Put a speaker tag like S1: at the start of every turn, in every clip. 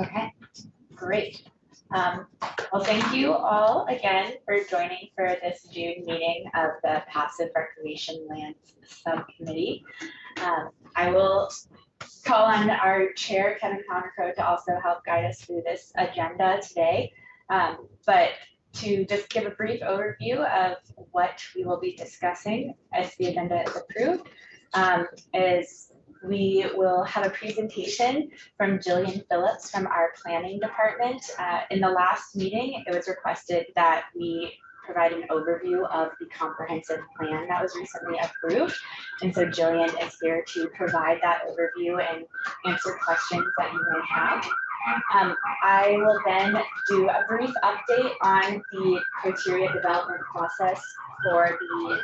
S1: Okay, great. Well, thank you all again for joining for this June meeting of the Passive Recreation Lands Subcommittee. I will call on our chair, Kevin Conrico, to also help guide us through this agenda today. But to just give a brief overview of what we will be discussing as the agenda is approved, is we will have a presentation from Jillian Phillips from our planning department. In the last meeting, it was requested that we provide an overview of the comprehensive plan that was recently approved. And so Jillian is here to provide that overview and answer questions that you may have. I will then do a brief update on the criteria development process for the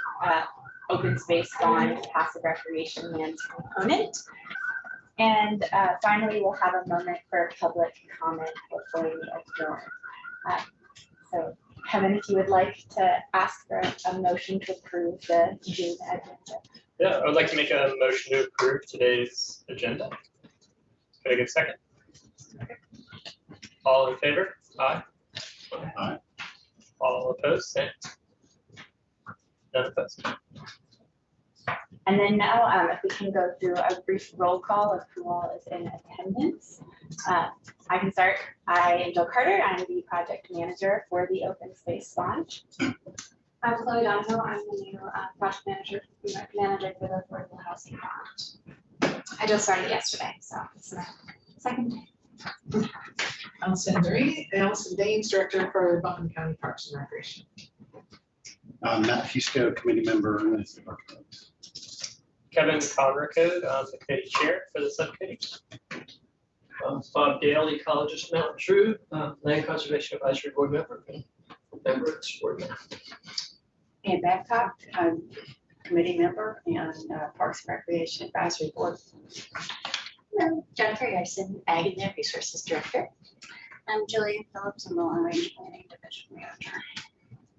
S1: open space bond passive recreation lands component. And finally, we'll have a moment for public comment before we adjourn. So Kevin, if you would like to ask for a motion to approve the June agenda.
S2: Yeah, I would like to make a motion to approve today's agenda. Can I get a second? Okay. All in favor? Aye.
S3: Aye.
S2: All opposed? Same. None opposed.
S1: And then now, if we can go through a brief roll call of who all is in attendance. I can start. I am Jill Carter. I'm the project manager for the open space bond.
S4: I'm Chloe Donahoe. I'm the new project manager for the affordable housing bond. I just started yesterday, so it's my second day.
S5: Allison Daines, Director for Buncombe County Parks and Recreation.
S3: Matt Fusco, committee member.
S2: Kevin Conrico, the committee chair for the subcommittee. Bob Dale, ecologist, Mountain True, Land Conservation Advisory Board member, and member of this board member.
S6: Ann Babcock, I'm committee member and Parks and Recreation Advisory Board.
S7: Hello, Jennifer Yarson, Ag and Land Resources Director. I'm Jillian Phillips, I'm the Long Range Planning Division Manager.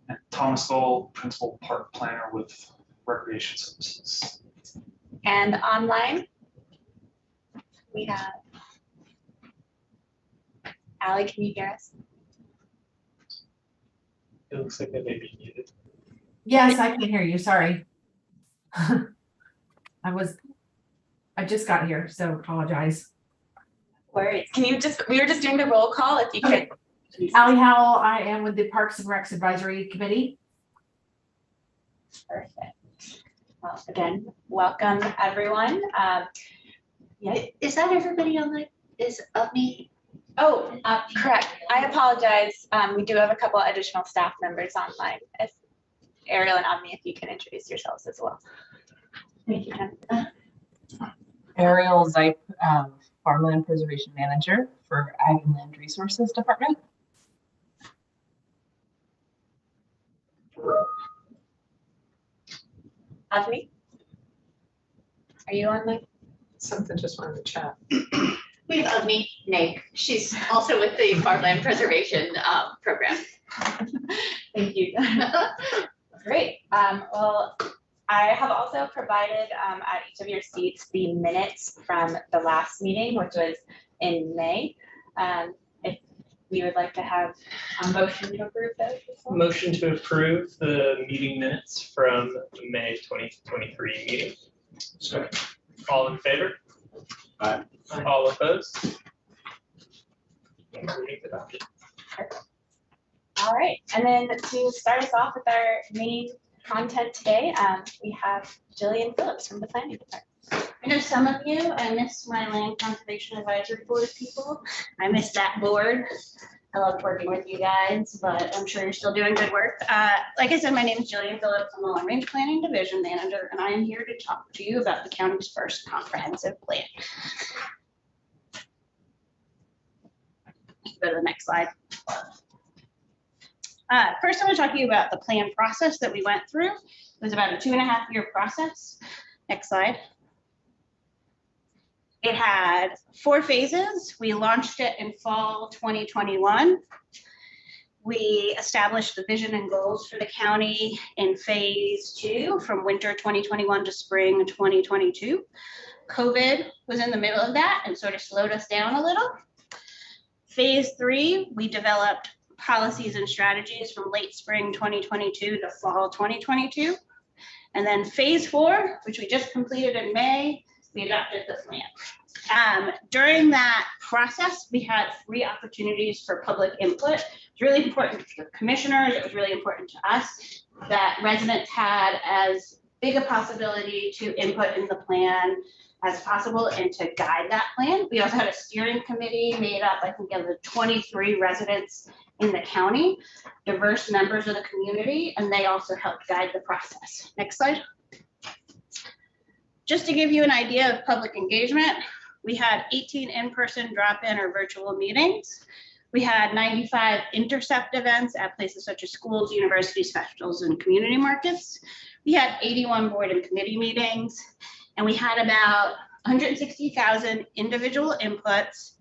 S8: And Thomas Lowell, Principal Park Planner with Recreation Services.
S1: And online, we have Allie, can you hear us?
S2: It looks like they may be muted.
S9: Yes, I can hear you. Sorry. I just got here, so apologize.
S1: Worries. Can you we were just doing the roll call, if you could.
S9: Allie Howell, I am with the Parks and Recs Advisory Committee.
S1: Perfect. Well, again, welcome everyone. Yeah.
S7: Is that everybody on the, is of me?
S1: Oh, correct. I apologize. We do have a couple additional staff members online. If Ariel and Avni, if you can introduce yourselves as well. Thank you, Jen.
S10: Ariel Zipe, Farmland Preservation Manager for Ag and Land Resources Department.
S1: Avni, are you online?
S5: Something just wanted to chat.
S7: We have Agni Naik. She's also with the Farmland Preservation Program.
S1: Thank you. Great. Well, I have also provided at each of your seats the minutes from the last meeting, which was in May. If we would like to have a motion to approve those as well.
S2: Motion to approve the meeting minutes from May 2023 meeting. So, all in favor?
S3: Aye.
S2: All opposed? Meeting adopted.
S1: All right, and then to start us off with our main content today, we have Jillian Phillips from the Planning Department.
S7: I know some of you, I miss my Land Conservation Advisory Board people. I miss that board. I loved working with you guys, but I'm sure you're still doing good work. Like I said, my name is Jillian Phillips. I'm the Long Range Planning Division Manager, and I am here to talk to you about the county's first comprehensive plan. Go to the next slide. First, I want to talk to you about the plan process that we went through. It was about a 2.5-year process. Next slide. It had 4 phases. We launched it in fall 2021. We established the vision and goals for the county in phase 2 from winter 2021 to spring 2022. COVID was in the middle of that and sort of slowed us down a little. Phase 3, we developed policies and strategies from late spring 2022 to fall 2022. And then phase 4, which we just completed in May, we adopted the plan. During that process, we had 3 opportunities for public input. It's really important to the commissioners. It was really important to us that residents had as big a possibility to input in the plan as possible and to guide that plan. We also had a steering committee made up, I think, of the 23 residents in the county, diverse members of the community, and they also helped guide the process. Next slide. Just to give you an idea of public engagement, we had 18 in-person drop-in or virtual meetings. We had 95 intercept events at places such as schools, universities, festivals, and community markets. We had 81 board and committee meetings, and we had about 160,000 individual inputs,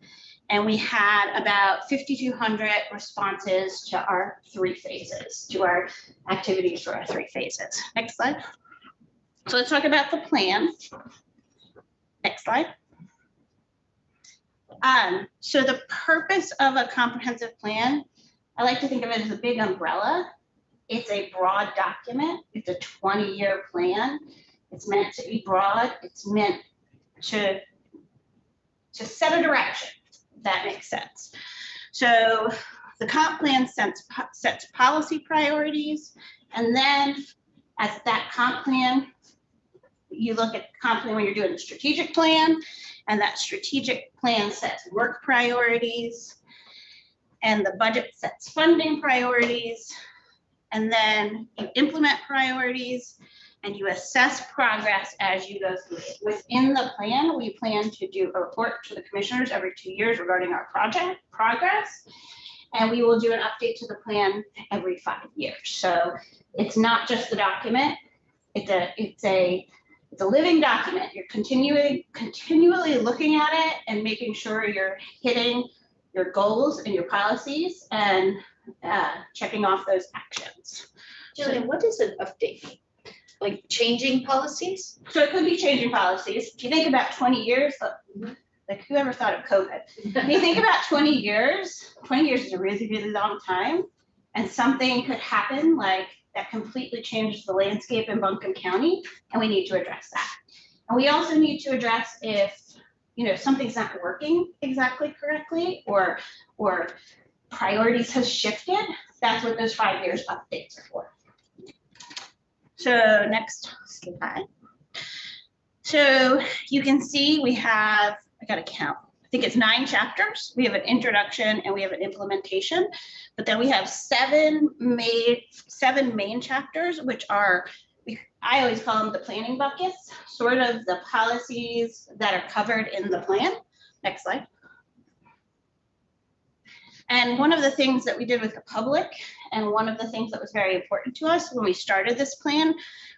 S7: and we had about 5,200 responses to our 3 phases, to our activities for our 3 phases. Next slide. So let's talk about the plan. Next slide. So the purpose of a comprehensive plan, I like to think of it as a big umbrella. It's a broad document. It's a 20-year plan. It's meant to be broad. It's meant to set a direction, if that makes sense. So the comp plan sets policy priorities, and then as that comp plan, you look at comp plan when you're doing a strategic plan, and that strategic plan sets work priorities, and the budget sets funding priorities, and then you implement priorities, and you assess progress as you go through it. Within the plan, we plan to do a report to the commissioners every 2 years regarding our project progress, and we will do an update to the plan every 5 years. So it's not just the document, it's a living document. You're continually looking at it and making sure you're hitting your goals and your policies and checking off those actions.
S11: Jillian, what does an update mean? Like changing policies?
S7: So it could be changing policies. If you think about 20 years, like whoever thought of COVID? If you think about 20 years is a really, really long time. And something could happen like that completely changes the landscape in Buncombe County, and we need to address that. And we also need to address if, something's not working exactly correctly or priorities has shifted. That's what those 5 years updates are for. So next slide. So you can see we have, I gotta count, I think it's 9 chapters. We have an introduction and we have an implementation, but then we have 7 main chapters, which are, I always call them the planning buckets, sort of the policies that are covered in the plan. Next slide. And one of the things that we did with the public, and one of the things that was very important to us when we started this plan,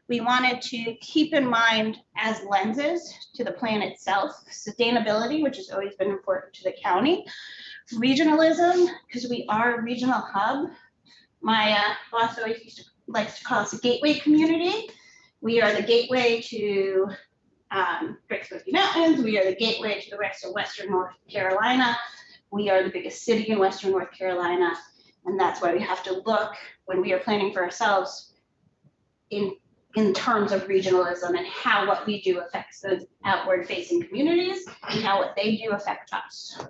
S7: we wanted to keep in mind as lenses to the plan itself, sustainability, which has always been important to the county, regionalism, because we are a regional hub. My boss always likes to call us a gateway community. We are the gateway to Great Smoky Mountains. We are the gateway to the rest of Western North Carolina. We are the biggest city in Western North Carolina, and that's why we have to look when we are planning for ourselves in terms of regionalism and how what we do affects those outward facing communities and how what they do affect us.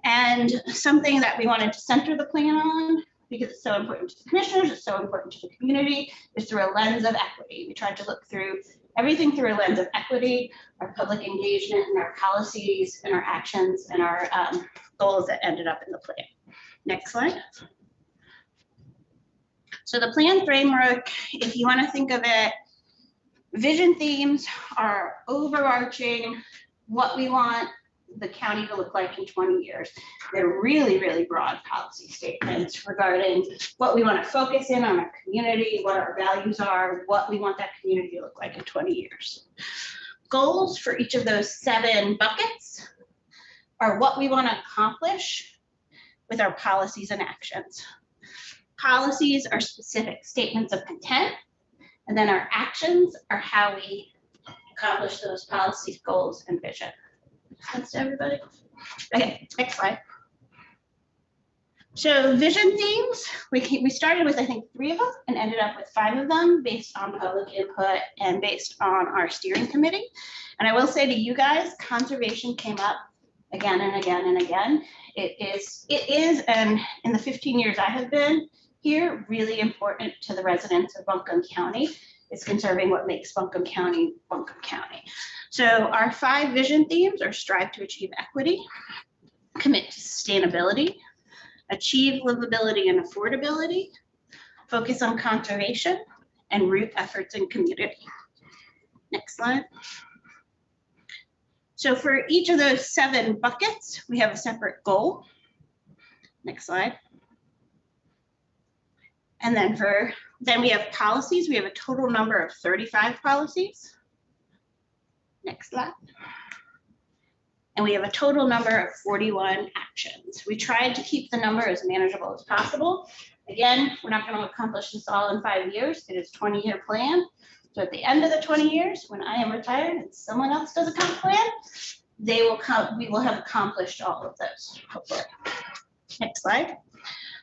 S7: And something that we wanted to center the plan on, because it's so important to the commissioners, it's so important to the community, is through a lens of equity. We tried to look through everything through a lens of equity, our public engagement and our policies and our actions and our goals that ended up in the plan. Next slide. So the plan framework, if you want to think of it, vision themes are overarching what we want the county to look like in 20 years. They're really, really broad policy statements regarding what we want to focus in on our community, what our values are, what we want that community to look like in 20 years. Goals for each of those 7 buckets are what we want to accomplish with our policies and actions. Policies are specific statements of intent, and then our actions are how we accomplish those policies, goals, and vision. Thanks to everybody. Okay, next slide. So vision themes, we started with, I think, 3 of them and ended up with 5 of them based on public input and based on our steering committee. And I will say to you guys, conservation came up again and again and again. It is, and in the 15 years I have been here, really important to the residents of Buncombe County is conserving what makes Buncombe County, Buncombe County. So our 5 vision themes are strive to achieve equity, commit to sustainability, achieve livability and affordability, focus on conservation, and root efforts in community. Next slide. So for each of those 7 buckets, we have a separate goal. Next slide. And then we have policies. We have a total number of 35 policies. Next slide. And we have a total number of 41 actions. We tried to keep the number as manageable as possible. Again, we're not going to accomplish this all in 5 years. It is a 20-year plan. So at the end of the 20 years, when I am retired and someone else does a comp plan, we will have accomplished all of those, hopefully. Next slide.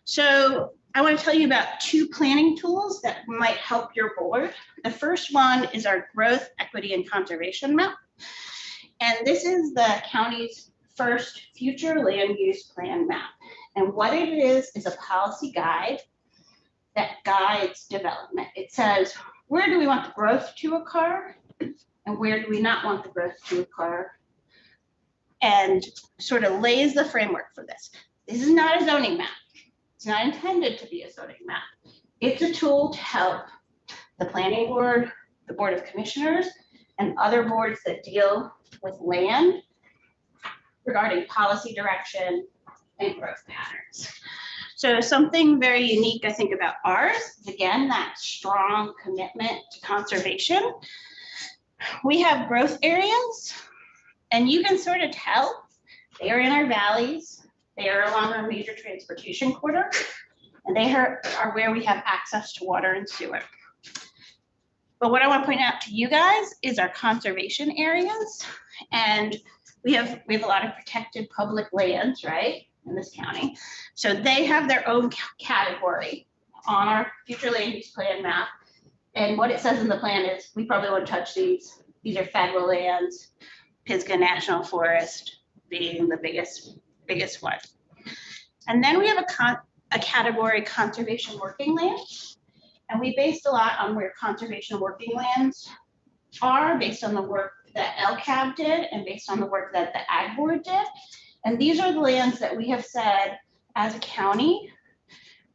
S7: So I want to tell you about 2 planning tools that might help your board. The first one is our growth, equity, and conservation map. And this is the county's first future land use plan map. And what it is a policy guide that guides development. It says, where do we want the growth to occur? And where do we not want the growth to occur? And sort of lays the framework for this. This is not a zoning map. It's not intended to be a zoning map. It's a tool to help the planning board, the board of commissioners, and other boards that deal with land regarding policy direction and growth patterns. So something very unique, I think, about ours is, again, that strong commitment to conservation. We have growth areas, and you can sort of tell they are in our valleys, they are along our major transportation corridor, and they are where we have access to water and sewer. But what I want to point out to you guys is our conservation areas, and we have a lot of protected public lands, right, in this county. So they have their own category on our future land use plan map. And what it says in the plan is we probably won't touch these. These are federal lands, Pisgah National Forest being the biggest one. And then we have a category, conservation working land. And we based a lot on where conservation working lands are based on the work that LCAB did and based on the work that the Ag Board did. And these are the lands that we have said as a county,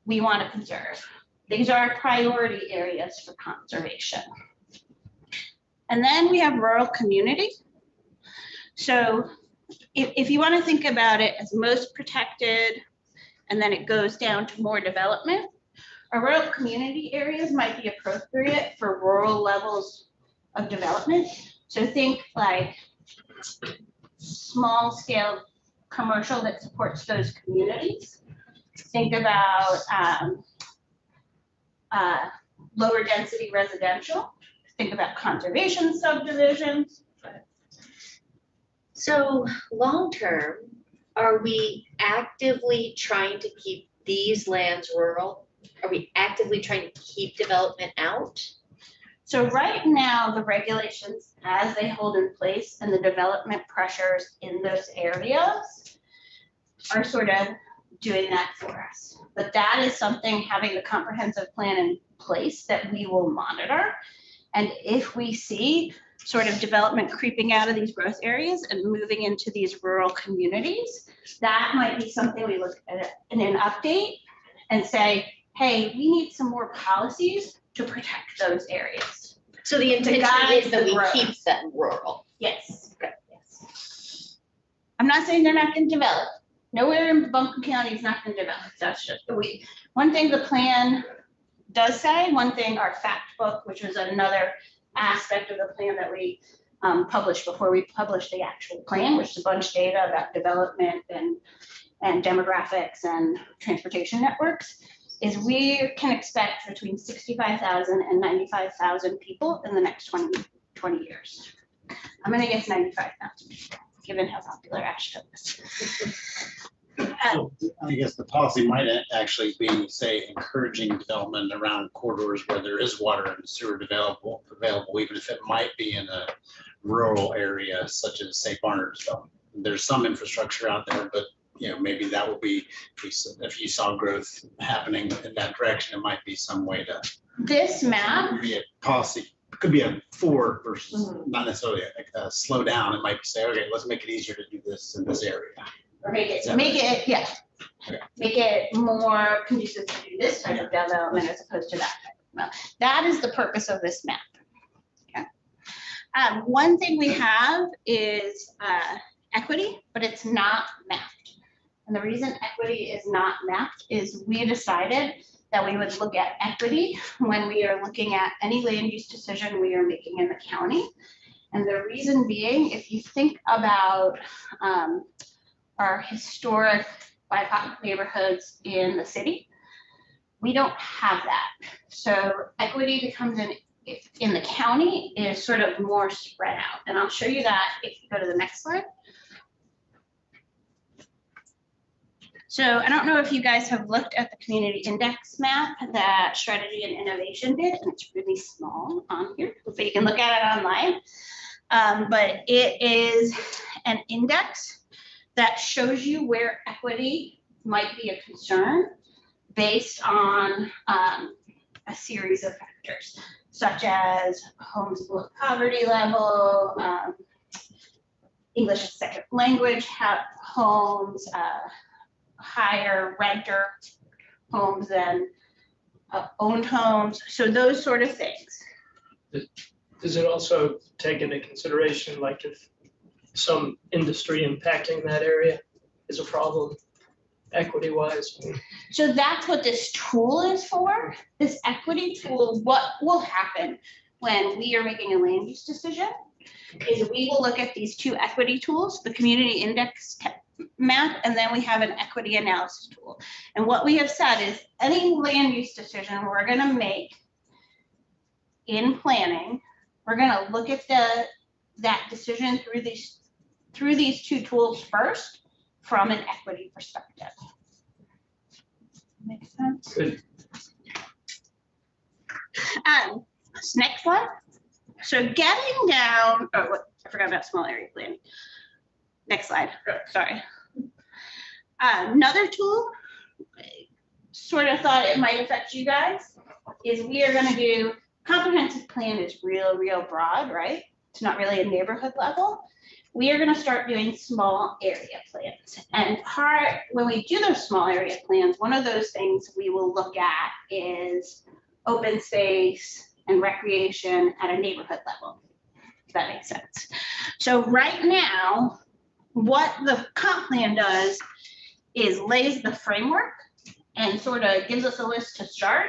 S7: we want to conserve. These are our priority areas for conservation. And then we have rural community. So if you want to think about it as most protected, and then it goes down to more development, our rural community areas might be appropriate for rural levels of development. So think like small scale commercial that supports those communities. Think about lower density residential. Think about conservation subdivisions.
S11: So long-term, are we actively trying to keep these lands rural? Are we actively trying to keep development out?
S7: So right now, the regulations as they hold in place and the development pressures in those areas are sort of doing that for us. But that is something, having the comprehensive plan in place, that we will monitor. And if we see sort of development creeping out of these growth areas and moving into these rural communities, that might be something we look at in an update and say, hey, we need some more policies to protect those areas.
S11: So the intention is that we keep them rural.
S7: Yes. Yes. I'm not saying they're not gonna develop. Nowhere in Buncombe County is not gonna develop. That's just, one thing the plan does say, one thing our fact book, which was another aspect of the plan that we published before we published the actual plan, which is a bunch of data about development and demographics and transportation networks, is we can expect between 65,000 and 95,000 people in the next 20 years. I'm gonna guess 95,000 people, given how popular Asheville is.
S3: I guess the policy might actually be, say, encouraging development around corridors where there is water and sewer available, even if it might be in a rural area such as, say, Barnersville. There's some infrastructure out there, but maybe that will be, if you saw growth happening in that direction, it might be some way to.
S7: This map.
S3: Be a policy, could be a forward versus not necessarily a slow down. It might be say, okay, let's make it easier to do this in this area.
S7: Or make it, yeah.
S3: Okay.
S7: Make it more conducive to do this type of development as opposed to that type of development. That is the purpose of this map. Okay. One thing we have is equity, but it's not mapped. And the reason equity is not mapped is we decided that we would look at equity when we are looking at any land use decision we are making in the county. And the reason being, if you think about our historic BIPOC neighborhoods in the city, we don't have that. So equity becomes in the county is sort of more spread out. And I'll show you that if you go to the next slide. So I don't know if you guys have looked at the community index map that Strategy and Innovation did, and it's really small on here, but you can look at it online. But it is an index that shows you where equity might be a concern based on a series of factors, such as homes below poverty level, English as a second language homes, higher renter homes than owned homes. So those sort of things.
S2: Does it also take into consideration, like if some industry impacting that area is a problem equity-wise?
S7: So that's what this tool is for. This equity tool, what will happen when we are making a land use decision is we will look at these two equity tools, the community index map, and then we have an equity analysis tool. And what we have said is any land use decision we're going to make in planning, we're going to look at that decision through these two tools first from an equity perspective. Makes sense?
S2: Good.
S7: Next one. So getting down, I forgot about small area planning. Next slide, sorry. Another tool, sort of thought it might affect you guys, is we are gonna do, comprehensive plan is real broad, right? It's not really a neighborhood level. We are gonna start doing small area plans. And when we do those small area plans, one of those things we will look at is open space and recreation at a neighborhood level, if that makes sense. So right now, what the comp plan does is lays the framework and sort of gives us a list to start,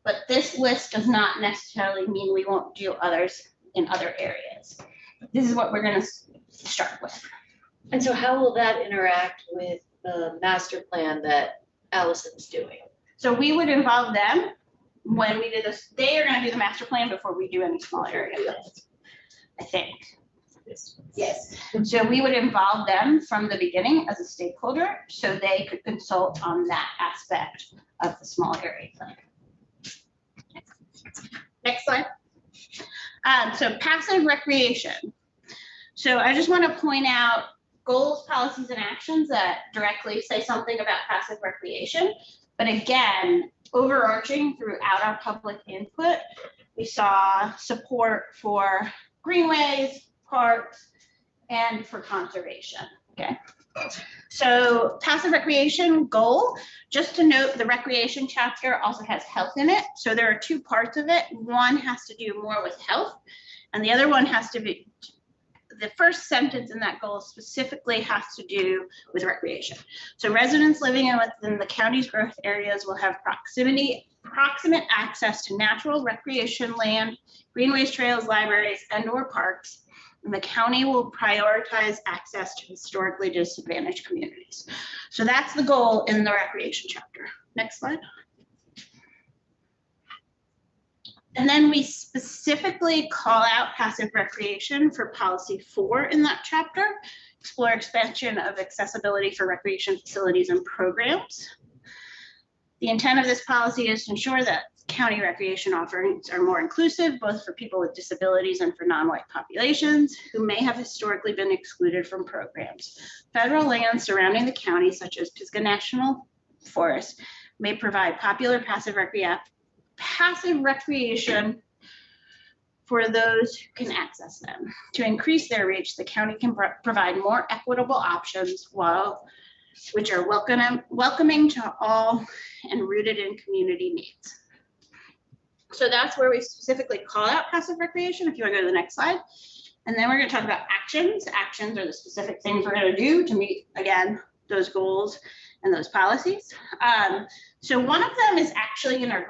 S7: but this list does not necessarily mean we won't do others in other areas. This is what we're going to start with.
S11: And so how will that interact with the master plan that Allison's doing?
S7: So we would involve them when we do this. They are going to do the master plan before we do any small area plans, I think. Yes. So we would involve them from the beginning as a stakeholder so they could consult on that aspect of the small area plan. Next slide. So passive recreation. So I just want to point out goals, policies, and actions that directly say something about passive recreation. But again, overarching throughout our public input, we saw support for greenways, parks, and for conservation, okay? So passive recreation goal, just to note, the recreation chapter also has health in it. So there are two parts of it. One has to do more with health, and the other one has to the first sentence in that goal specifically has to do with recreation. So residents living within the county's growth areas will have proximate access to natural recreation land, greenways, trails, libraries, and/or parks. And the county will prioritize access to historically disadvantaged communities. So that's the goal in the recreation chapter. Next slide. And then we specifically call out passive recreation for policy 4 in that chapter, explore expansion of accessibility for recreation facilities and programs. The intent of this policy is to ensure that county recreation offerings are more inclusive, both for people with disabilities and for non-white populations who may have historically been excluded from programs. Federal lands surrounding the county, such as Pisgah National Forest, may provide popular passive recreation for those who can access them. To increase their reach, the county can provide more equitable options which are welcoming to all and rooted in community needs. So that's where we specifically call out passive recreation, if you want to go to the next slide. And then we're going to talk about actions. Actions are the specific things we're going to do to meet, again, those goals and those policies. So one of them is actually in our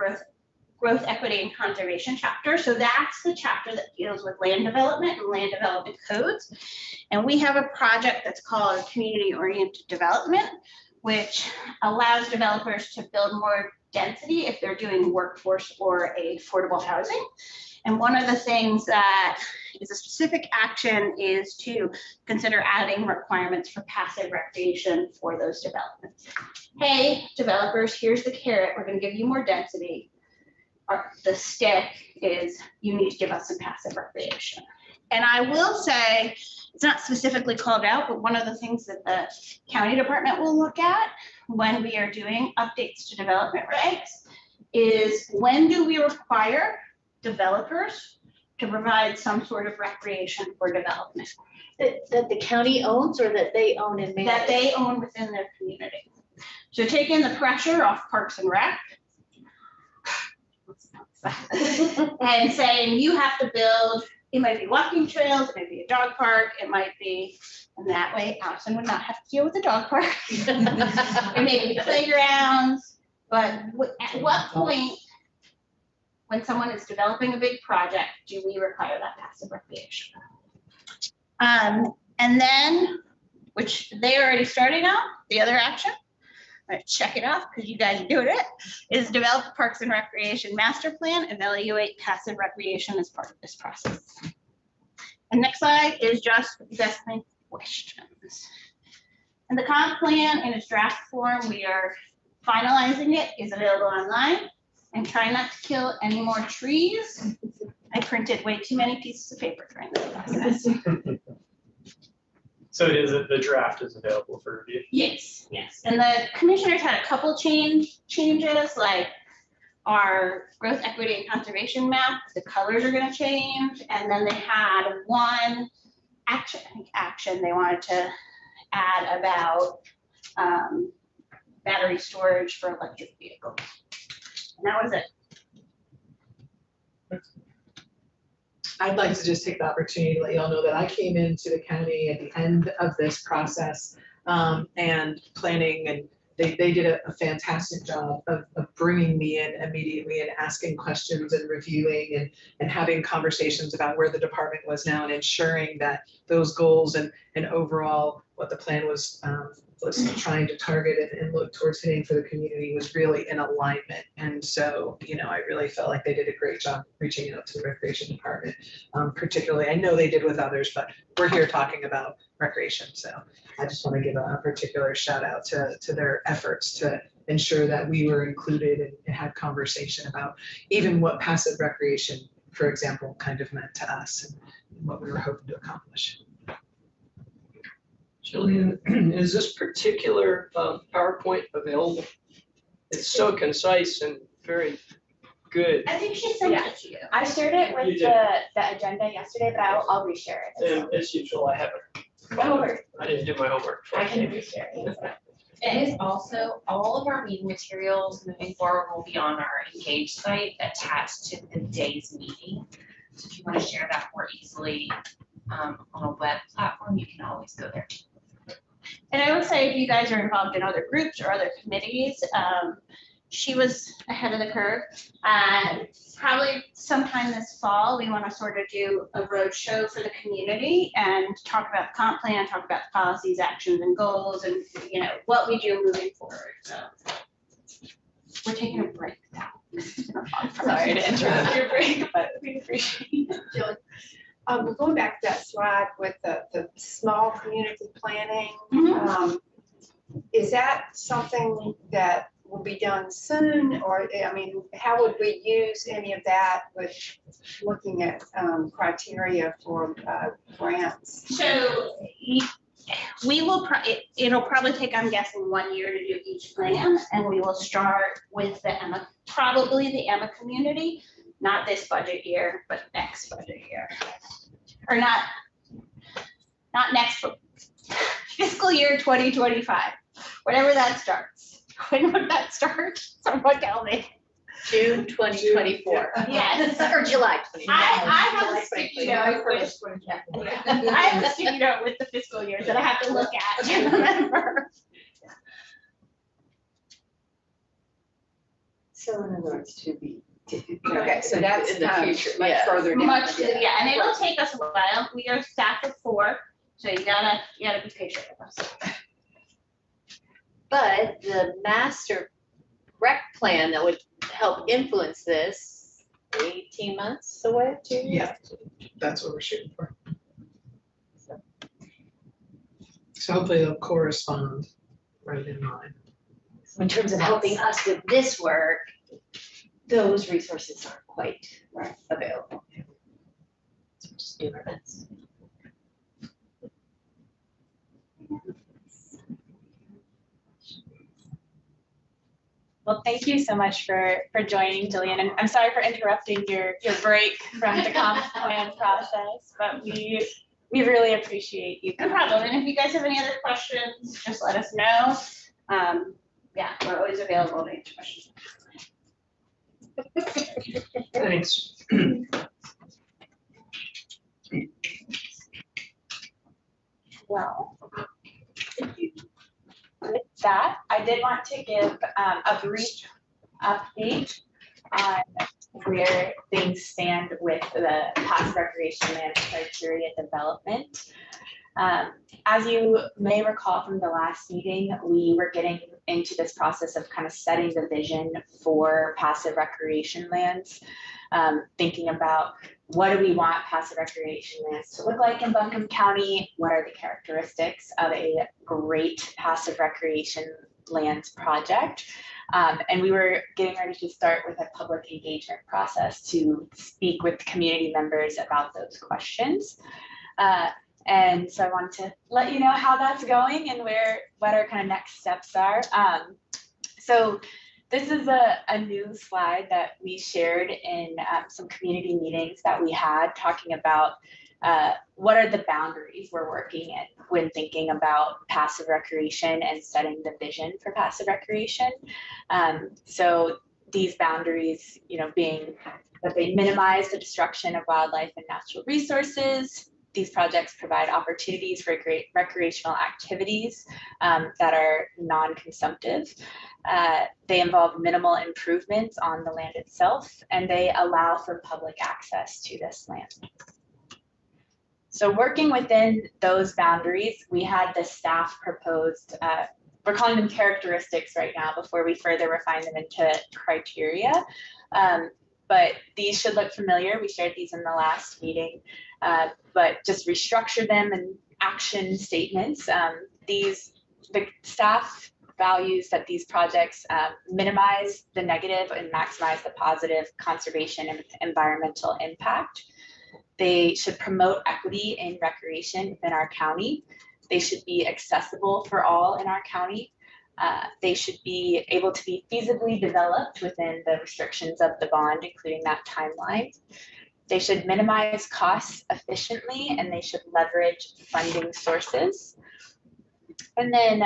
S7: growth, equity, and conservation chapter. So that's the chapter that deals with land development and land development codes. And we have a project that's called community-oriented development, which allows developers to build more density if they're doing workforce or affordable housing. And one of the things that is a specific action is to consider adding requirements for passive recreation for those developments. Hey, developers, here's the carrot. We're going to give you more density. The stick is you need to give us some passive recreation. And I will say, it's not specifically called out, but one of the things that the county department will look at when we are doing updates to development regs is when do we require developers to provide some sort of recreation for development?
S11: That the county owns or that they own and manage?
S7: That they own within their community. So taking the pressure off Parks and Rec and saying you have to build, it might be walking trails, it might be a dog park, it might be, and that way Allison would not have to deal with the dog park. It may be playgrounds, but at what point when someone is developing a big project, do we require that passive recreation? And then, which they are already starting on, the other action, check it off because you guys are doing it, is develop a Parks and Recreation Master Plan, evaluate passive recreation as part of this process. And next slide is just investment questions. And the comp plan in its draft form, we are finalizing it, is available online, and try not to kill any more trees. I printed way too many pieces of paper during this process.
S2: So the draft is available for review?
S7: Yes, yes. And the commissioners had a couple changes, like our growth, equity, and conservation map, the colors are going to change. And then they had one action they wanted to add about battery storage for electric vehicles. And that was it.
S5: I'd like to just take the opportunity to let you all know that I came into the county at the end of this process and planning, and they did a fantastic job of bringing me in immediately and asking questions and reviewing and having conversations about where the department was now and ensuring that those goals and overall what the plan was trying to target and look towards hitting for the community was really in alignment. And so, I really felt like they did a great job reaching out to the recreation department, particularly. I know they did with others, but we're here talking about recreation. So I just want to give a particular shout out to their efforts to ensure that we were included and had conversation about even what passive recreation, for example, kind of meant to us and what we were hoping to accomplish.
S2: Jillian, is this particular PowerPoint available? It's so concise and very good.
S7: I think she sent it to you.
S1: I shared it with
S2: You did.
S1: the agenda yesterday, but I'll reshare it.
S2: And as usual, I haven't.
S1: No worries.
S2: I didn't do my homework.
S1: I can reshare it.
S12: It is also, all of our meeting materials moving forward will be on our Engage site attached to the day's meeting. So if you want to share that more easily, on a web platform, you can always go there.
S7: And I will say, if you guys are involved in other groups or other committees, she was ahead of the curve. Probably sometime this fall, we want to sort of do a roadshow for the community and talk about the comp plan, talk about the policies, actions, and goals, and what we do moving forward. So we're taking a break now.
S1: Sorry to interrupt your break, but we appreciate it.
S6: We're going back to that slide with the small community planning.
S7: Mhm.
S6: Is that something that will be done soon, or, I mean, how would we use any of that with looking at criteria for grants?
S7: So we will, it'll probably take, I'm guessing, 1 year to do each plan, and we will start with probably the Emma community, not this budget year, but next budget year. Or not next, fiscal year 2025, whatever that starts. When would that start? Someone tell me.
S11: June 2024.
S7: Yes.
S11: Or July 2024.
S7: I have a sticky note with, I have a sticky note with the fiscal years that I have to look at to remember.
S6: So in other words, to be. Okay, so that's
S11: in the future,
S6: much
S11: yeah.
S6: further down.
S7: Yeah, and it'll take us a while. We are staff of 4, so you gotta be patient with us.
S11: But the master rec plan that would help influence this, 18 months away, 2 years?
S5: Yeah, that's what we're shooting for. So hopefully they'll correspond right in line.
S11: In terms of helping us with this work, those resources aren't quite available. So just do our best.
S1: Well, thank you so much for joining, Jillian, and I'm sorry for interrupting your break from the comp plan process, but we really appreciate you.
S7: No problem. And if you guys have any other questions, just let us know. Yeah, we're always available to answer questions.
S2: Thanks.
S1: Well, with that, I did want to give a brief update on where things stand with the passive recreation land criteria development. As you may recall from the last meeting, we were getting into this process of kind of setting the vision for passive recreation lands, thinking about what do we want passive recreation lands to look like in Buncombe County? What are the characteristics of a great passive recreation lands project? And we were getting ready to start with a public engagement process to speak with community members about those questions. And so I wanted to let you know how that's going and what our kind of next steps are. So this is a new slide that we shared in some community meetings that we had, talking about what are the boundaries we're working in when thinking about passive recreation and setting the vision for passive recreation. So these boundaries, being that they minimize the destruction of wildlife and natural resources. These projects provide opportunities for great recreational activities that are non-consumptive. They involve minimal improvements on the land itself, and they allow for public access to this land. So working within those boundaries, we had the staff proposed, we're calling them characteristics right now before we further refine them into criteria. But these should look familiar. We shared these in the last meeting, but just restructure them and action statements. The staff values that these projects minimize the negative and maximize the positive conservation and environmental impact. They should promote equity in recreation within our county. They should be accessible for all in our county. They should be able to be feasibly developed within the restrictions of the bond, including that timeline. They should minimize costs efficiently, and they should leverage funding sources. And then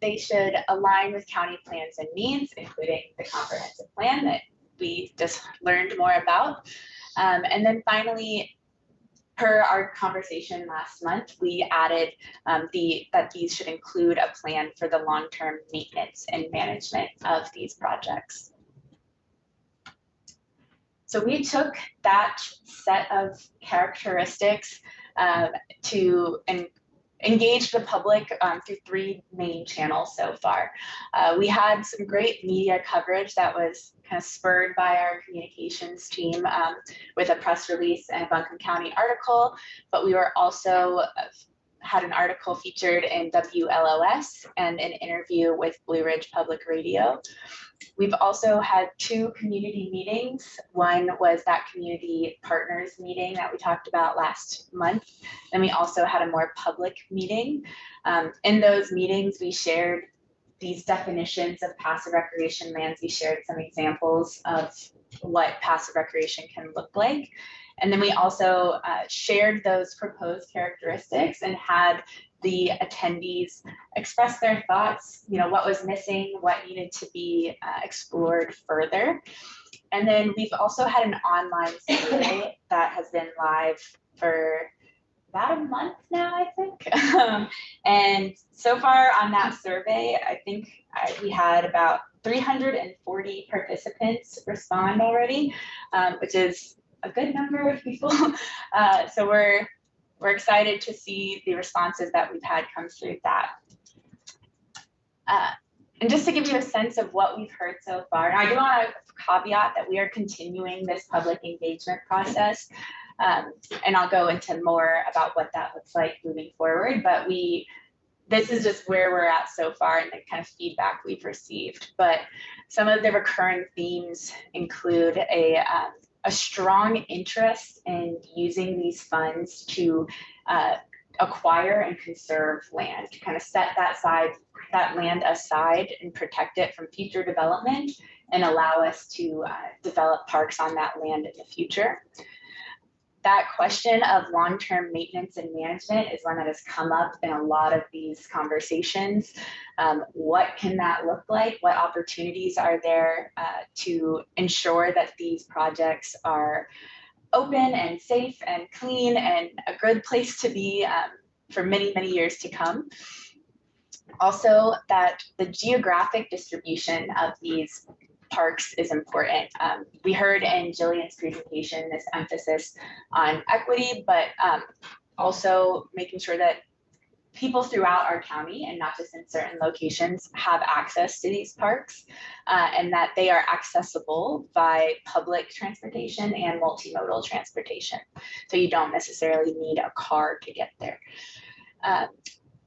S1: they should align with county plans and needs, including the comprehensive plan that we just learned more about. And then finally, per our conversation last month, we added that these should include a plan for the long-term maintenance and management of these projects. So we took that set of characteristics to engage the public through 3 main channels so far. We had some great media coverage that was kind of spurred by our communications team with a press release and a Buncombe County article, but we were also had an article featured in WLOS and an interview with Blue Ridge Public Radio. We've also had 2 community meetings. One was that community partners meeting that we talked about last month. Then we also had a more public meeting. In those meetings, we shared these definitions of passive recreation lands. We shared some examples of what passive recreation can look like. And then we also shared those proposed characteristics and had the attendees express their thoughts, what was missing, what needed to be explored further. And then we've also had an online survey that has been live for about a month now, I think. And so far on that survey, I think we had about 340 participants respond already, which is a good number of people. So we're excited to see the responses that we've had come through that. And just to give you a sense of what we've heard so far, and I do want to caveat that we are continuing this public engagement process, and I'll go into more about what that looks like moving forward, but this is just where we're at so far and the kind of feedback we've received. But some of the recurring themes include a strong interest in using these funds to acquire and conserve land, to kind of set that land aside and protect it from future development and allow us to develop parks on that land in the future. That question of long-term maintenance and management is one that has come up in a lot of these conversations. What can that look like? What opportunities are there to ensure that these projects are open and safe and clean and a good place to be for many, many years to come? Also, that the geographic distribution of these parks is important. We heard in Jillian's presentation this emphasis on equity, but also making sure that people throughout our county and not just in certain locations have access to these parks and that they are accessible by public transportation and multimodal transportation. So you don't necessarily need a car to get there.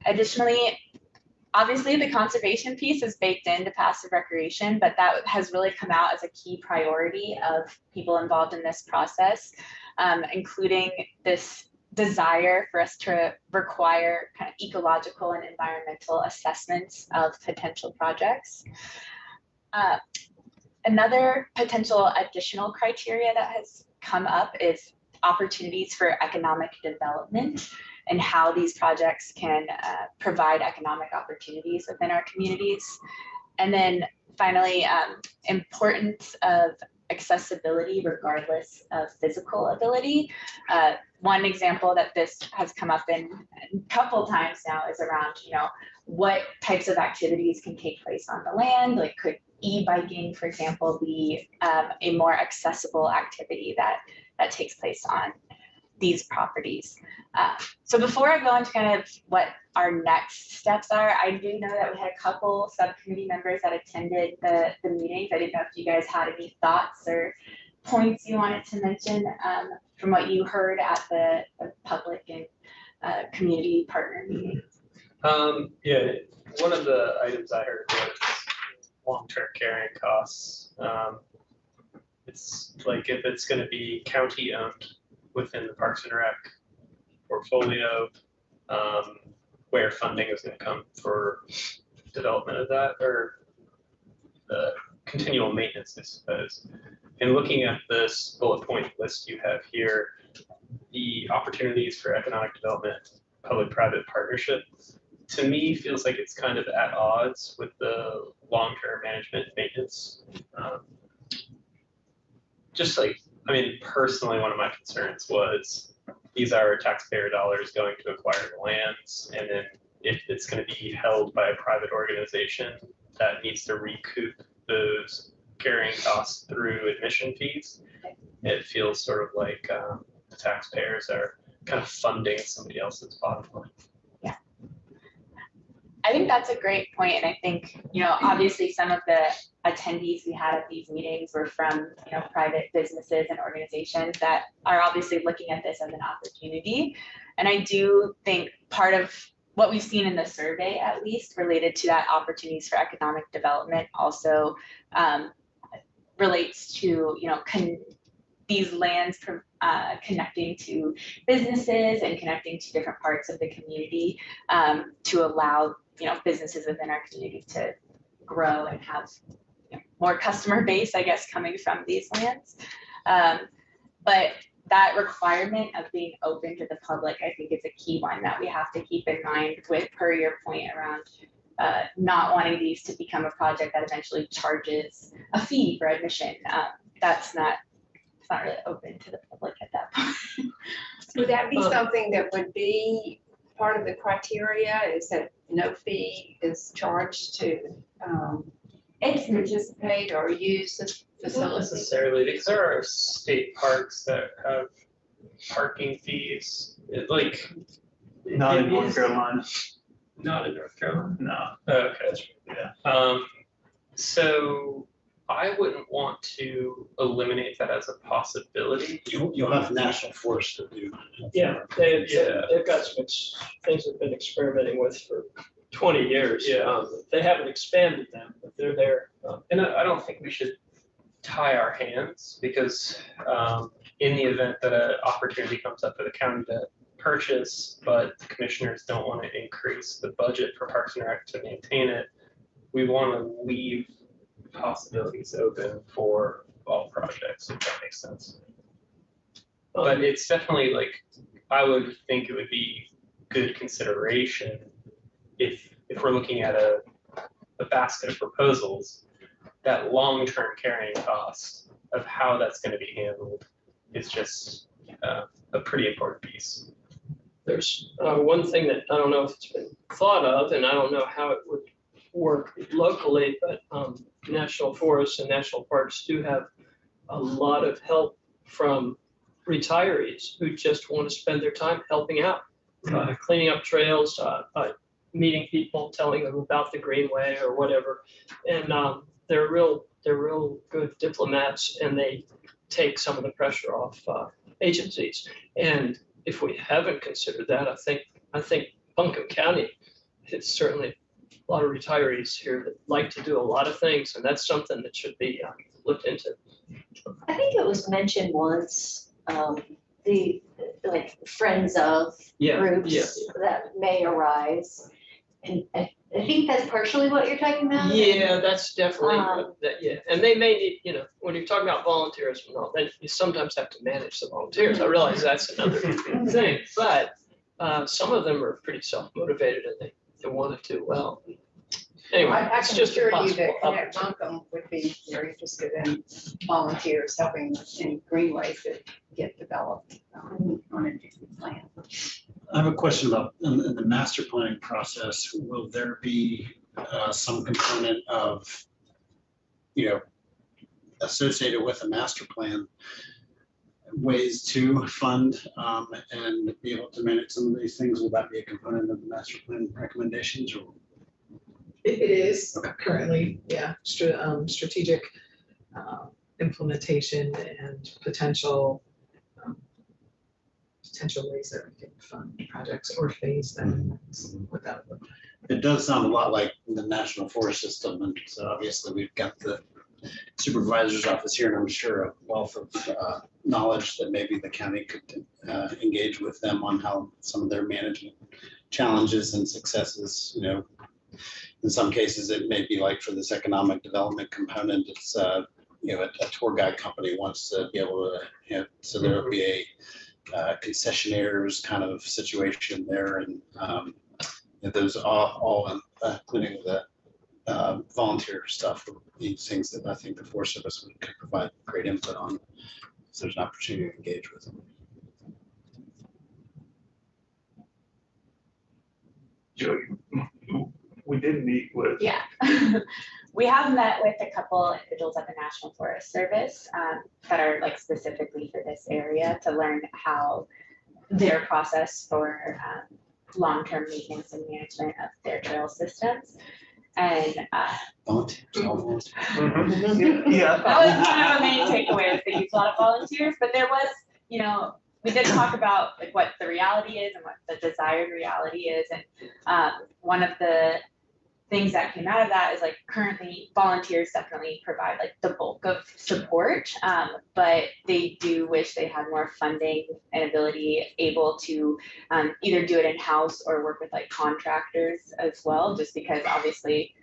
S1: Additionally, obviously, the conservation piece is baked into passive recreation, but that has really come out as a key priority of people involved in this process, including this desire for us to require kind of ecological and environmental assessments of potential projects. Another potential additional criteria that has come up is opportunities for economic development and how these projects can provide economic opportunities within our communities. And then finally, importance of accessibility regardless of physical ability. One example that this has come up in a couple times now is around, what types of activities can take place on the land? Like, could e-biking, for example, be a more accessible activity that takes place on these properties? So before I go into kind of what our next steps are, I do know that we had a couple subcommittee members that attended the meetings. I didn't know if you guys had any thoughts or points you wanted to mention from what you heard at the public and community partner meeting.
S2: Yeah, one of the items I heard was long-term carrying costs. It's like if it's going to be county owned within the Parks and Rec portfolio, where funding is going to come for development of that, or the continual maintenance, I suppose. And looking at this bullet point list you have here, the opportunities for economic development, public-private partnership, to me feels like it's kind of at odds with the long-term management and maintenance. Just like, I mean, personally, one of my concerns was these are taxpayer dollars going to acquire the lands, and then if it's going to be held by a private organization that needs to recoup those carrying costs through admission fees, it feels sort of like the taxpayers are kind of funding somebody else's bottom line.
S1: I think that's a great point, and I think, obviously some of the attendees we had at these meetings were from, private businesses and organizations that are obviously looking at this as an opportunity. And I do think part of what we've seen in the survey, at least related to that opportunities for economic development, also relates to, these lands connecting to businesses and connecting to different parts of the community to allow businesses within our community to grow and have more customer base, I guess, coming from these lands. But that requirement of being open to the public, I think, is a key one that we have to keep in mind with, per your point around not wanting these to become a project that eventually charges a fee for admission. It's not really open to the public at that point.
S6: Would that be something that would be part of the criteria, is that no fee is charged to participate or use this
S2: Not
S6: facility?
S2: necessarily, because there are state parks that have parking fees,
S8: Not in North Carolina.
S2: Not in North Carolina?
S8: No.
S2: Okay.
S8: Yeah.
S2: So I wouldn't want to eliminate that as a possibility.
S3: You'll have national forests that do.
S13: Yeah, they've got some things they've been experimenting with for 20 years.
S2: Yeah.
S13: They haven't expanded them, but they're there.
S2: And I don't think we should tie our hands, because in the event that an opportunity comes up for the county to purchase, but the commissioners don't want to increase the budget for Parks and Rec to maintain it, we want to leave possibilities open for all projects, if that makes sense. But it's definitely I would think it would be good consideration if we're looking at a basket of proposals, that long-term carrying cost of how that's going to be handled is just a pretty important piece.
S13: There's one thing that I don't know if it's been thought of, and I don't know how it would work locally, but national forests and national parks do have a lot of help from retirees who just want to spend their time helping out, cleaning up trails, meeting people, telling them about the Greenway or whatever. And they're real good diplomats, and they take some of the pressure off agencies. And if we haven't considered that, I think Buncombe County, it's certainly a lot of retirees here that like to do a lot of things, and that's something that should be looked into.
S11: I think it was mentioned once, the friends of groups that may arise. And I think that's partially what you're talking about.
S13: Yeah, that's definitely, and they may need, when you're talking about volunteers and all, then you sometimes have to manage the volunteers. I realize that's another thing, but some of them are pretty self-motivated and they want to do well. Anyway,
S6: I
S13: it's
S6: can
S13: just a
S6: assure you that
S13: possible
S6: Connect Buncombe would be very interested in volunteers helping any greenways that get developed on a new plan.
S3: I have a question about in the master planning process, will there be some component of, associated with a master plan, ways to fund and be able to manage some of these things? Will that be a component of the master plan recommendations? Or?
S5: It is currently, yeah, strategic implementation and potential ways that we can fund projects or phase them without.
S3: It does sound a lot like the National Forest System, and so obviously we've got the supervisor's office here, and I'm sure a wealth of knowledge that maybe the county could engage with them on how some of their management challenges and successes, in some cases, it may be like for this economic development component, it's, a tour guide company wants to be able to, so there'll be a concessionaires kind of situation there. And those all including the volunteer stuff, these things that I think the Forest Service could provide great input on if there's an opportunity to engage with them.
S8: Joey, who we did meet with.
S1: Yeah. We have met with a couple individuals at the National Forest Service that are like specifically for this area to learn how their process for long-term maintenance and management of their trail systems. And
S3: Volunteers, all volunteers.
S8: Yeah.
S1: that was one of the main takeaways. They use a lot of volunteers, but there was, you know, we did talk about like what the reality is and what the desired reality is. And one of the things that came out of that is like currently volunteers definitely provide like the bulk of support, but they do wish they had more funding and ability able to either do it in-house or work with like contractors as well, just because obviously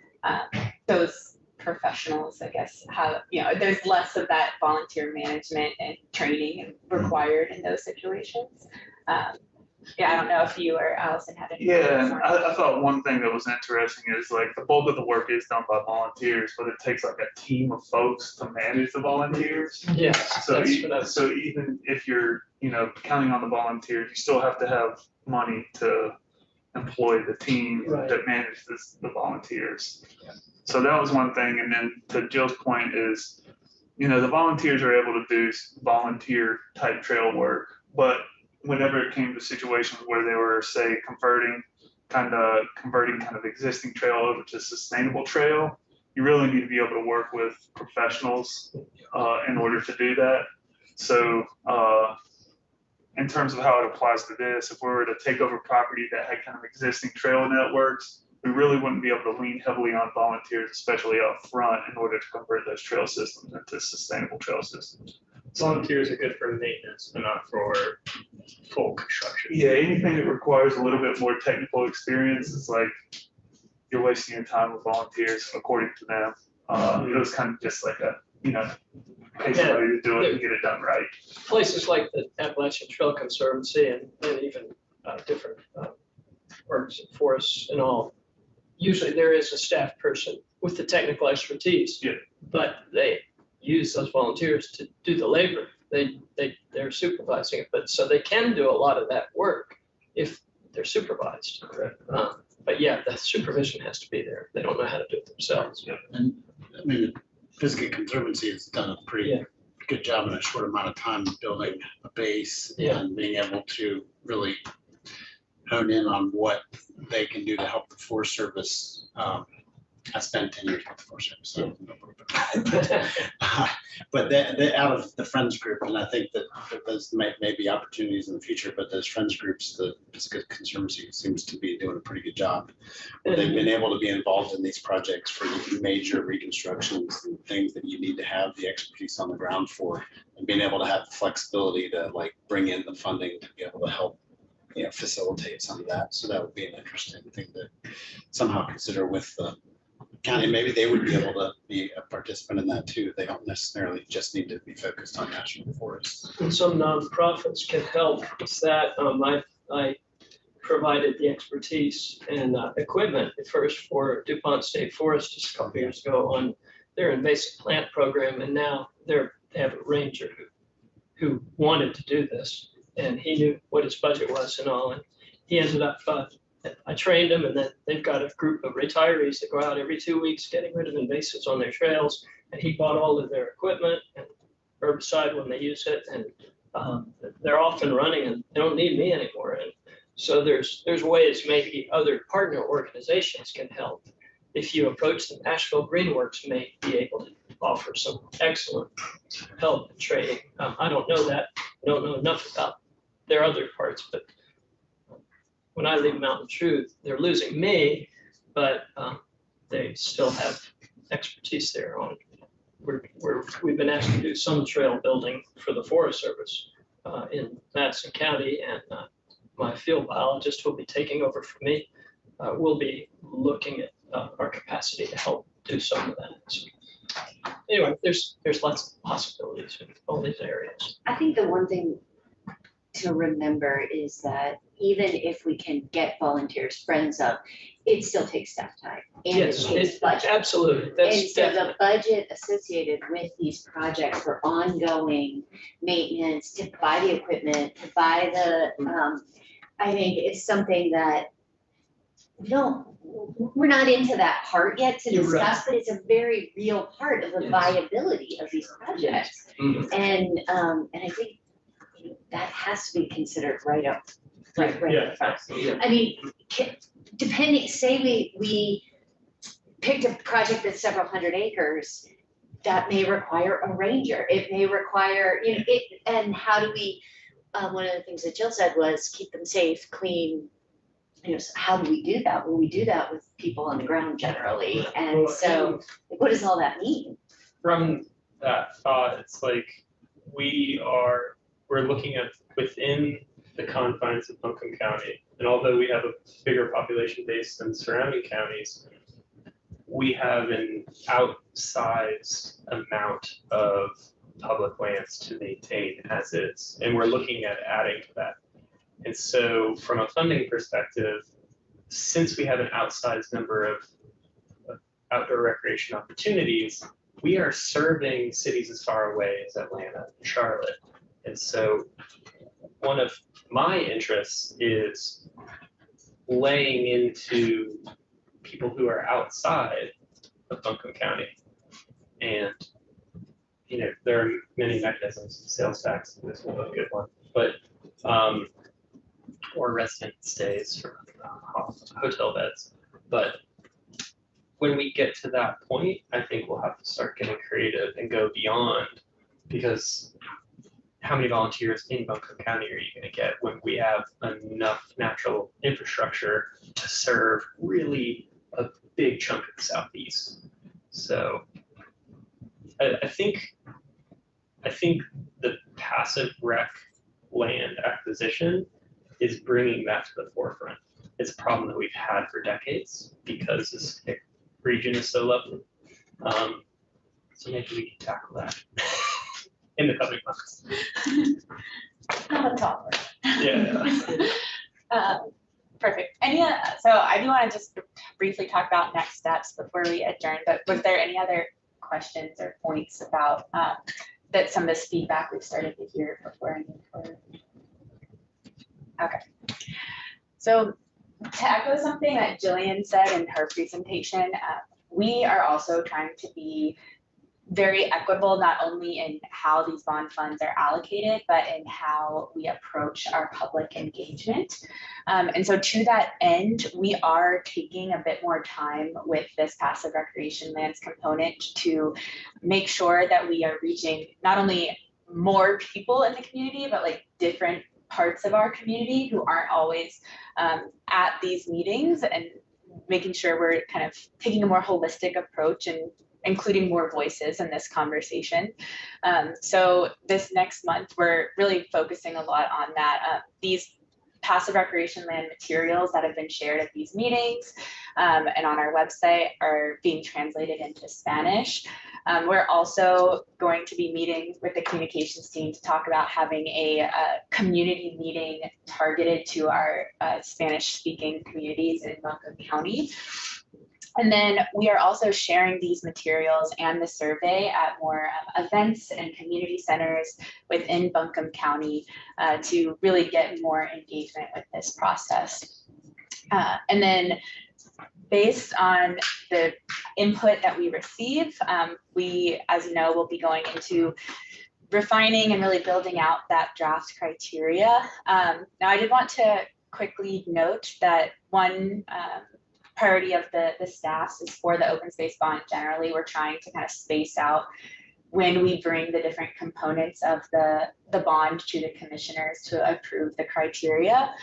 S1: those professionals, I guess, have, you know, there's less of that volunteer management and training required in those situations. Yeah, I don't know if you or Allison had any.
S8: Yeah, and I thought one thing that was interesting is like the bulk of the work is done by volunteers, but it takes like a team of folks to manage the volunteers.
S13: Yes,
S8: So,
S13: that's
S8: so even if you're, you know, counting on the volunteers, you still have to have money to employ the team that manages the volunteers. So that was one thing. And then to Jill's point is, you know, the volunteers are able to do volunteer type trail work, but whenever it came to situations where they were, say, converting kind of existing trail over to sustainable trail, you really need to be able to work with professionals in order to do that. So in terms of how it applies to this, if we were to take over property that had kind of existing trail networks, we really wouldn't be able to lean heavily on volunteers, especially up front, in order to convert those trail systems into sustainable trail systems.
S13: Volunteers are good for maintenance, but not for full construction.
S8: Yeah, anything that requires a little bit more technical experience is like you're wasting your time with volunteers, according to them. It was kind of just like a, you know, pay somebody to do it and get it done right.
S13: Places like the Appalachian Trail Conservancy and even different works and forests and all, usually there is a staff person with the technical expertise, but they use those volunteers to do the labor. They're supervising it, but so they can do a lot of that work if they're supervised. But yeah, the supervision has to be there. They don't know how to do it themselves.
S3: And I mean, Biscuit Conservancy has done a pretty good job in a short amount of time building a base and being able to really hone in on what they can do to help the Forest Service. I spent 10 years with the Forest Service, so but they're out of the Friends group, and I think that those may be opportunities in the future, but those Friends groups, the Biscuit Conservancy seems to be doing a pretty good job. They've been able to be involved in these projects for major reconstructions and things that you need to have the expertise on the ground for, and being able to have the flexibility to like bring in the funding to be able to help, you know, facilitate some of that. So that would be an interesting thing to somehow consider with the county. Maybe they would be able to be a participant in that too. They don't necessarily just need to be focused on national forests.
S13: And some nonprofits can help with that. I provided the expertise and equipment at first for DuPont State Forest just a couple years ago on their invasive plant program, and now they have a ranger who wanted to do this, and he knew what his budget was and all, and he ended up I trained them, and then they've got a group of retirees that go out every 2 weeks getting rid of invasives on their trails. And he bought all of their equipment and herbicide when they use it, and they're off and running, and they don't need me anymore. And so there's ways maybe other partner organizations can help. If you approach them, Asheville Greenworks may be able to offer some excellent help and training. I don't know that. I don't know enough about their other parts, but when I leave Mountain Truth, they're losing me, but they still have expertise there on. We've been asked to do some trail building for the Forest Service in Madison County, and my field biologist will be taking over for me. We'll be looking at our capacity to help do some of that. So, anyway, there's lots of possibilities in all these areas.
S11: I think the one thing to remember is that even if we can get volunteers, friends up, it still takes staff time and it takes budget.
S13: Absolutely.
S11: And so the budget associated with these projects for ongoing maintenance, to buy the equipment, to buy the, I think it's something that we're not into that part yet to
S13: You're right.
S11: discuss, but it's a very real part of the
S13: Yes.
S11: viability of these projects.
S13: Mhm.
S11: And I think that has to be considered right up front.
S13: Absolutely.
S11: I mean, depending, say we picked a project that's several hundred acres, that may require a ranger. It may require, and how do we, one of the things that Jill said was keep them safe, clean. So how do we do that? Well, we do that with people on the ground generally. And
S2: Well,
S11: so what does all that mean?
S2: From that thought, it's like we're looking at within the confines of Buncombe County. And although we have a bigger population base than surrounding counties, we have an outsized amount of public lands to maintain as is. And we're looking at adding to that. And so from a funding perspective, since we have an outsized number of outdoor recreation opportunities, we are serving cities as far away as Atlanta and Charlotte. And so one of my interests is laying into people who are outside of Buncombe County. And, there are many mechanisms, sales tax, this will be a good one, but, or resident stays for hotel beds. But when we get to that point, I think we'll have to start getting creative and go beyond, because how many volunteers in Buncombe County are you going to get when we have enough natural infrastructure to serve really a big chunk of the Southeast? So I think the passive rec land acquisition is bringing that to the forefront. It's a problem that we've had for decades because this region is so lovely. So maybe we can tackle that in the coming months.
S1: Not a topper.
S2: Yeah.
S1: Perfect. So I do want to just briefly talk about next steps before we adjourn, but was there any other questions or points about that some of this feedback we've started to hear before I move forward? Okay. So to echo something that Jillian said in her presentation, we are also trying to be very equitable, not only in how these bond funds are allocated, but in how we approach our public engagement. And so to that end, we are taking a bit more time with this passive recreation lands component to make sure that we are reaching not only more people in the community, but like different parts of our community who aren't always at these meetings, and making sure we're kind of taking a more holistic approach and including more voices in this conversation. So this next month, we're really focusing a lot on that. These passive recreation land materials that have been shared at these meetings and on our website are being translated into Spanish. We're also going to be meeting with the communications team to talk about having a community meeting targeted to our Spanish-speaking communities in Buncombe County. And then we are also sharing these materials and the survey at more events and community centers within Buncombe County to really get more engagement with this process. And then based on the input that we receive, we, as you know, will be going into refining and really building out that draft criteria. Now, I did want to quickly note that one priority of the staffs is for the open space bond. Generally, we're trying to kind of space out when we bring the different components of the bond to the commissioners to approve the criteria.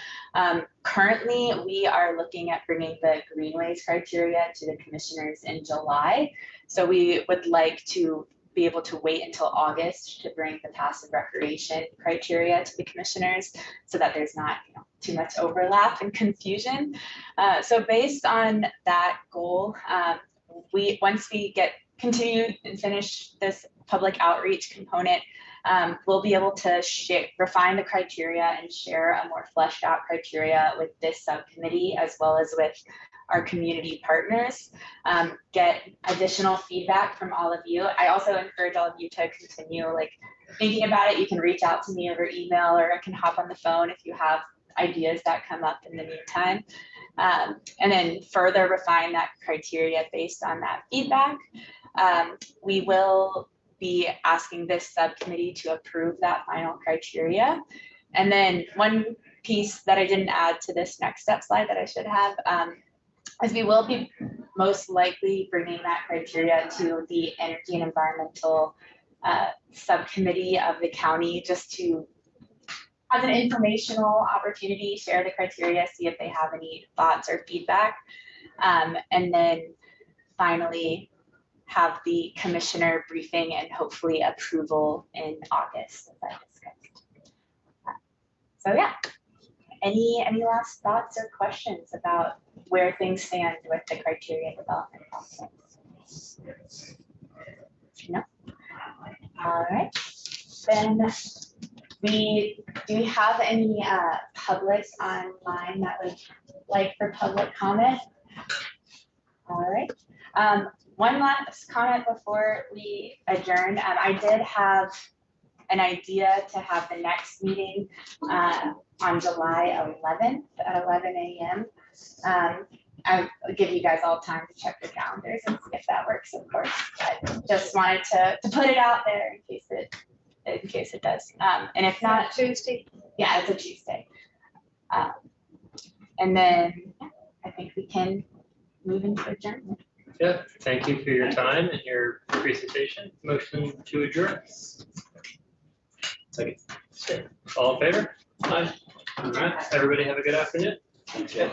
S1: Currently, we are looking at bringing the greenways criteria to the commissioners in July. So we would like to be able to wait until August to bring the passive recreation criteria to the commissioners so that there's not too much overlap and confusion. So based on that goal, once we continue and finish this public outreach component, we'll be able to refine the criteria and share a more fleshed out criteria with this subcommittee as well as with our community partners, get additional feedback from all of you. I also encourage all of you to continue thinking about it. You can reach out to me over email, or I can hop on the phone if you have ideas that come up in the meantime. And then further refine that criteria based on that feedback. We will be asking this subcommittee to approve that final criteria. And then one piece that I didn't add to this next step slide that I should have, is we will be most likely bringing that criteria to the Energy and Environmental Subcommittee of the county, just to, as an informational opportunity, share the criteria, see if they have any thoughts or feedback. And then finally, have the commissioner briefing and hopefully approval in August, as I discussed. So yeah, any last thoughts or questions about where things stand with the criteria development process? No? All right, then do we have any public online that would like for public comment? All right. One last comment before we adjourn. I did have an idea to have the next meeting on July 11th at 11 a.m. I'll give you guys all time to check your calendars and see if that works, of course. I just wanted to put it out there in case it does. And if not,
S6: Tuesday?
S1: Yeah, it's a Tuesday. And then I think we can move into adjournment.
S2: Yeah, thank you for your time and your presentation. Motion to adjourn. Second. All in favor? Aye. All right, everybody have a good afternoon.
S1: Thank you.